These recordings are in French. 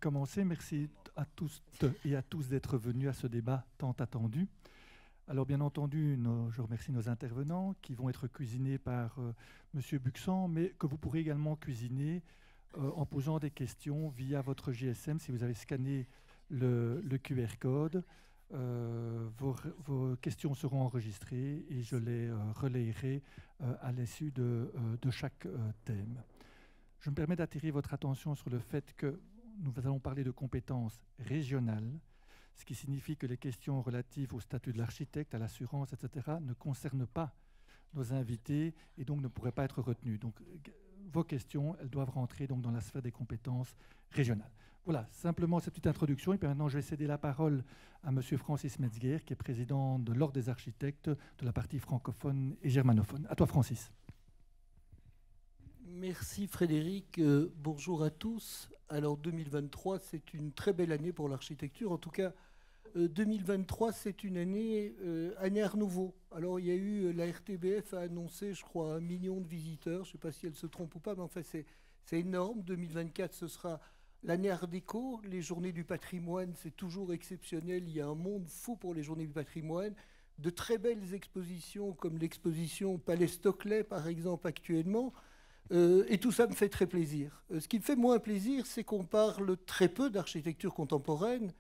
commencer. Merci à tous et à tous d'être venus à ce débat tant attendu. Alors bien entendu, je remercie nos intervenants qui vont être cuisinés par Monsieur Buxan, mais que vous pourrez également cuisiner en posant des questions via votre GSM si vous avez scanné le QR code. Vos questions seront enregistrées et je les relayerai à l'issue de chaque thème. Je me permets d'attirer votre attention sur le fait que nous allons parler de compétences régionales, ce qui signifie que les questions relatives au statut de l'architecte, à l'assurance, etc., ne concernent pas nos invités et donc ne pourraient pas être retenues. Donc, vos questions, elles doivent rentrer donc dans la sphère des compétences régionales. Voilà, simplement cette petite introduction. Et puis maintenant, je vais céder la parole à M. Francis Metzger, qui est président de l'Ordre des architectes de la partie francophone et germanophone. À toi, Francis. Merci Frédéric. Bonjour à tous. Alors 2023, c'est une très belle année pour l'architecture. En tout cas, 2023, c'est une année Art Nouveau. Alors il y a eu, la RTBF a annoncé, je crois, 1 million de visiteurs. Je ne sais pas si elle se trompe ou pas, mais enfin c'est énorme. 2024, ce sera l'année Art déco. Les journées du patrimoine, c'est toujours exceptionnel. Il y a un monde fou pour les journées du patrimoine. De très belles expositions, comme l'exposition Palais Stockley, par exemple, actuellement. Et tout ça me fait très plaisir. Ce qui me fait moins plaisir, c'est qu'on parle très peu d'architecture contemporaine.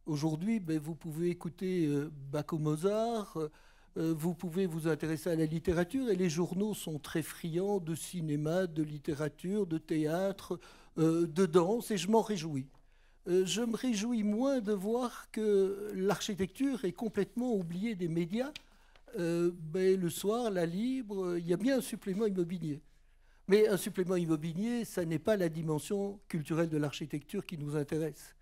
Aujourd'hui, vous pouvez écouter Bach ou Mozart, vous pouvez vous intéresser à la littérature, et les journaux sont très friands de cinéma, de littérature, de théâtre, de danse, et je m'en réjouis. Je me réjouis moins de voir que l'architecture est complètement oubliée des médias. Le soir, la Libre, il y a bien un supplément immobilier. Mais un supplément immobilier, ça n'est pas la dimension culturelle de l'architecture qui nous intéresse.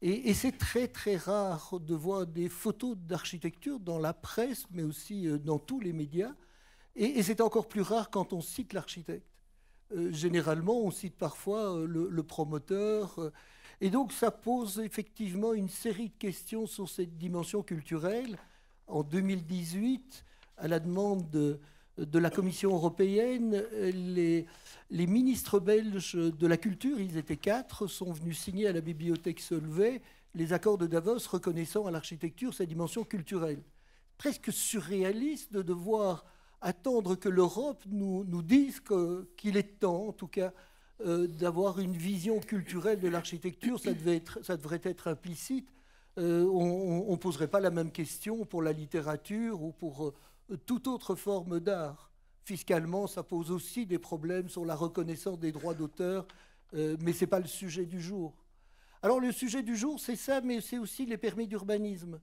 Et c'est très, très rare de voir des photos d'architecture dans la presse, mais aussi dans tous les médias. Et c'est encore plus rare quand on cite l'architecte. Généralement, on cite parfois le promoteur. Et donc, ça pose effectivement une série de questions sur cette dimension culturelle. En 2018, à la demande de la Commission européenne, les ministres belges de la culture, ils étaient 4, sont venus signer à la bibliothèque Solvay les accords de Davos reconnaissant à l'architecture sa dimension culturelle. Presque surréaliste de devoir attendre que l'Europe nous dise qu'il est temps, en tout cas, d'avoir une vision culturelle de l'architecture. Ça devrait être implicite. On ne poserait pas la même question pour la littérature ou pour toute autre forme d'art. Fiscalement, ça pose aussi des problèmes sur la reconnaissance des droits d'auteur, mais ce n'est pas le sujet du jour. Alors le sujet du jour, c'est ça, mais c'est aussi les permis d'urbanisme.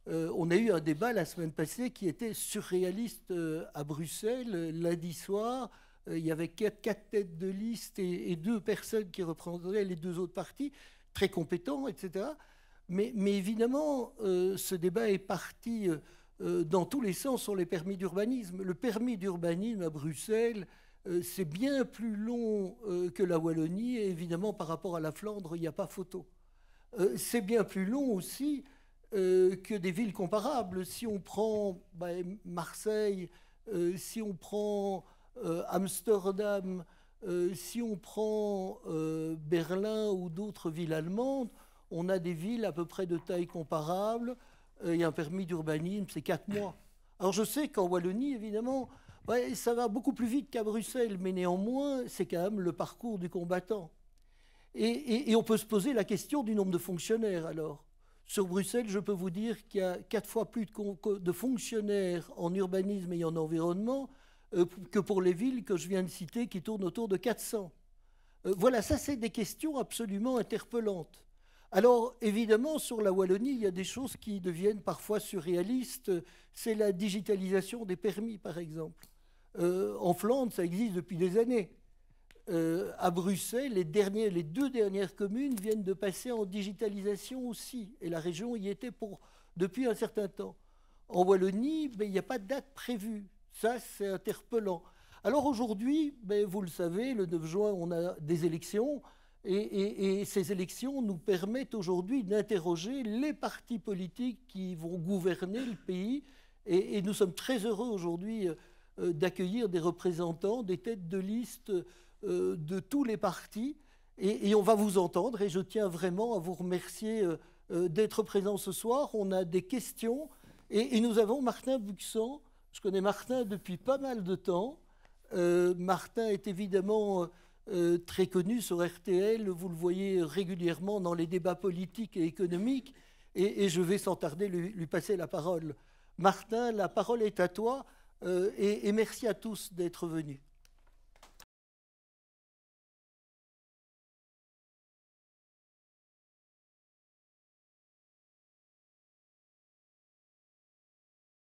On a eu un débat la semaine passée qui était surréaliste à Bruxelles. Lundi soir, il y avait 4 têtes de liste et 2 personnes qui représentaient les 2 autres partis, très compétents, etc. Mais évidemment, ce débat est parti dans tous les sens sur les permis d'urbanisme. Le permis d'urbanisme à Bruxelles, c'est bien plus long que la Wallonie, et évidemment, par rapport à la Flandre, il n'y a pas photo. C'est bien plus long aussi que des villes comparables. Si on prend Marseille, si on prend Amsterdam, si on prend Berlin ou d'autres villes allemandes, on a des villes à peu près de taille comparable. Il y a un permis d'urbanisme, c'est 4 mois. Alors je sais qu'en Wallonie, évidemment, ça va beaucoup plus vite qu'à Bruxelles, mais néanmoins, c'est quand même le parcours du combattant. Et on peut se poser la question du nombre de fonctionnaires, alors. Sur Bruxelles, je peux vous dire qu'il y a 4 fois plus de fonctionnaires en urbanisme et en environnement que pour les villes que je viens de citer, qui tournent autour de 400. Voilà, ça, c'est des questions absolument interpellantes. Alors, évidemment, sur la Wallonie, il y a des choses qui deviennent parfois surréalistes. C'est la digitalisation des permis, par exemple. En Flandre, ça existe depuis des années. À Bruxelles, les 2 dernières communes viennent de passer en digitalisation aussi. Et la région y était depuis un certain temps. En Wallonie, il n'y a pas de date prévue. Ça, c'est interpellant. Alors aujourd'hui, vous le savez, le 9 juin, on a des élections. Et ces élections nous permettent aujourd'hui d'interroger les partis politiques qui vont gouverner le pays. Et nous sommes très heureux aujourd'hui d'accueillir des représentants, des têtes de liste de tous les partis. et on va vous entendre. Et je tiens vraiment à vous remercier d'être présent ce soir. On a des questions et nous avons Martin Buxan. Je connais Martin depuis pas mal de temps. Martin est évidemment très connu sur RTL. Vous le voyez régulièrement dans les débats politiques et économiques. Et je vais sans tarder lui passer la parole. Martin, la parole est à toi et merci à tous d'être venus.